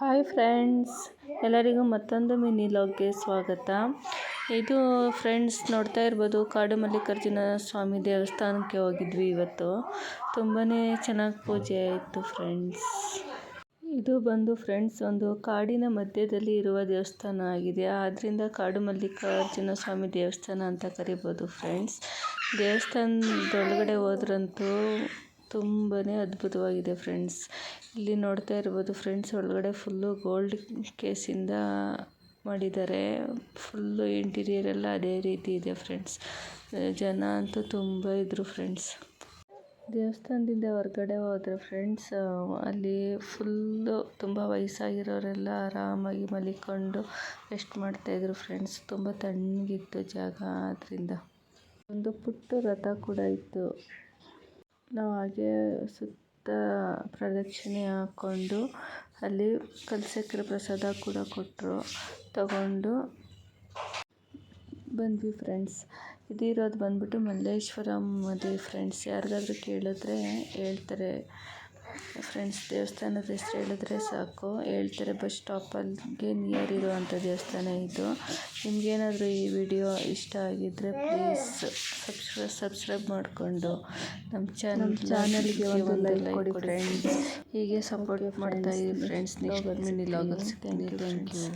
Hi friends, ಎಲ್ಲರಿಗೂ ಮತ್ತೊಂದು mini ಲಾಗ್ಗೆ ಸ್ವಾಗತ. ಇದು ಫ್ರೆಂಡ್ಸ್ ನೋಡ್ತಾ ಇರ್ಬೋದು, ಕಾಡು ಮಲ್ಲಿಕಾರ್ಜುನ ಸ್ವಾಮಿ ದೇವಸ್ಥಾನಕ್ಕೆ ಹೋಗಿದ್ವಿ ಇವತ್ತು. ತುಂಬಾ ಚೆನ್ನಾಗಿ ಪೂಜೆ ಆಯಿತು ಫ್ರೆಂಡ್ಸ್. ಇದು ಬಂದು ಫ್ರೆಂಡ್ಸ್ ಒಂದು ಕಾಡಿನ ಮಧ್ಯದಲ್ಲಿ ಇರುವ ದೇವಸ್ಥಾನ ಆಗಿದೆ. ಆದ್ದರಿಂದ ಕಾಡು ಮಲ್ಲಿಕಾರ್ಜುನ ಸ್ವಾಮಿ ದೇವಸ್ಥಾನ ಅಂತ ಕರಿಬೋದು ಫ್ರೆಂಡ್ಸ್. ದೇವಸ್ಥಾನದೊಳಗಡೆ ಹೋದ್ರಂತೂ ತುಂಬಾ ಅದ್ಭುತವಾಗಿದೆ ಫ್ರೆಂಡ್ಸ್. ಇಲ್ಲಿ ನೋಡ್ತಾ ಇರ್ಬೋದು ಫ್ರೆಂಡ್ಸ್, ಒಳಗಡೆ ಫುಲ್ಲು ಗೋಲ್ಡ್ ಕೇಸಿಂದ ಮಾಡಿದ್ದಾರೆ. ಫುಲ್ಲು ಇಂಟೀರಿಯರ್ ಎಲ್ಲ ಅದೇ ರೀತಿ ಇದೆ ಫ್ರೆಂಡ್ಸ್. ಜನ ಅಂತೂ ತುಂಬ ಇದ್ರು ಫ್ರೆಂಡ್ಸ್. ದೇವಸ್ಥಾನದಿಂದ ಹೊರಗಡೆ ಹೋದರೆ ಫ್ರೆಂಡ್ಸ್, ಅಲ್ಲಿ ಫುಲ್ಲು ತುಂಬ ವಯಸ್ಸಾಗಿರೋರೆಲ್ಲ ಆರಾಮಾಗಿ ಮಲಿಕೊಂಡು ರೆಸ್ಟ್ ಮಾಡ್ತಾಯಿದ್ರು ಫ್ರೆಂಡ್ಸ್. ತುಂಬ ತಣ್ಣಗಿತ್ತು ಜಾಗ. ಆದ್ದರಿಂದ ಒಂದು ಪುಟ್ಟ ರಥ ಕೂಡ ಇತ್ತು. ನಾವು ಹಾಗೆ ಸುತ್ತ ಪ್ರದಕ್ಷಿಣೆ ಹಾಕ್ಕೊಂಡು ಅಲ್ಲಿ ಕಲ್ಸಕ್ಕರೆ ಪ್ರಸಾದ ಕೂಡ ಕೊಟ್ಟರು, ತಗೊಂಡು ಬಂದ್ವಿ ಫ್ರೆಂಡ್ಸ್. ಇದಿರೋದು ಬಂದ್ಬಿಟ್ಟು ಮಲ್ಲೇಶ್ವರಂ ಮದುವೆ ಫ್ರೆಂಡ್ಸ್. ಯಾರಿಗಾದ್ರೂ ಕೇಳಿದ್ರೆ ಹೇಳ್ತಾರೆ ಫ್ರೆಂಡ್ಸ್. ದೇವಸ್ಥಾನದ ಹೆಸರು ಹೇಳಿದ್ರೆ ಸಾಕು ಹೇಳ್ತಾರೆ. ಬಸ್ ಸ್ಟಾಪಲ್ಲಿಗೆ ನಿಯರ್ ಇರುವಂಥ ದೇವಸ್ಥಾನ ಇದು. ನಿಮಗೇನಾದರೂ ಈ ವಿಡಿಯೋ ಇಷ್ಟ ಆಗಿದ್ದರೆ ಪ್ಲೀಸ್ ಸಬ್ಸ್ಕ್ರೈಬ್ ಮಾಡಿಕೊಂಡು ನಮ್ಮ ಚಾನಲ್ಗೆ ಒಂದು ಲೈಕ್ ಕೊಡಿ ಫ್ರೆಂಡ್ಸ್. ಹೀಗೆ ಸಪೋರ್ಟ್ ಮಾಡ್ತಾ ಇರಿ ಫ್ರೆಂಡ್ಸ್. ನೆಕ್ಸ್ಟ್ ಮಿನಿ ಲಾಗಲ್ಲಿ ಸಿಗ್ತೀನಿ. Thank you.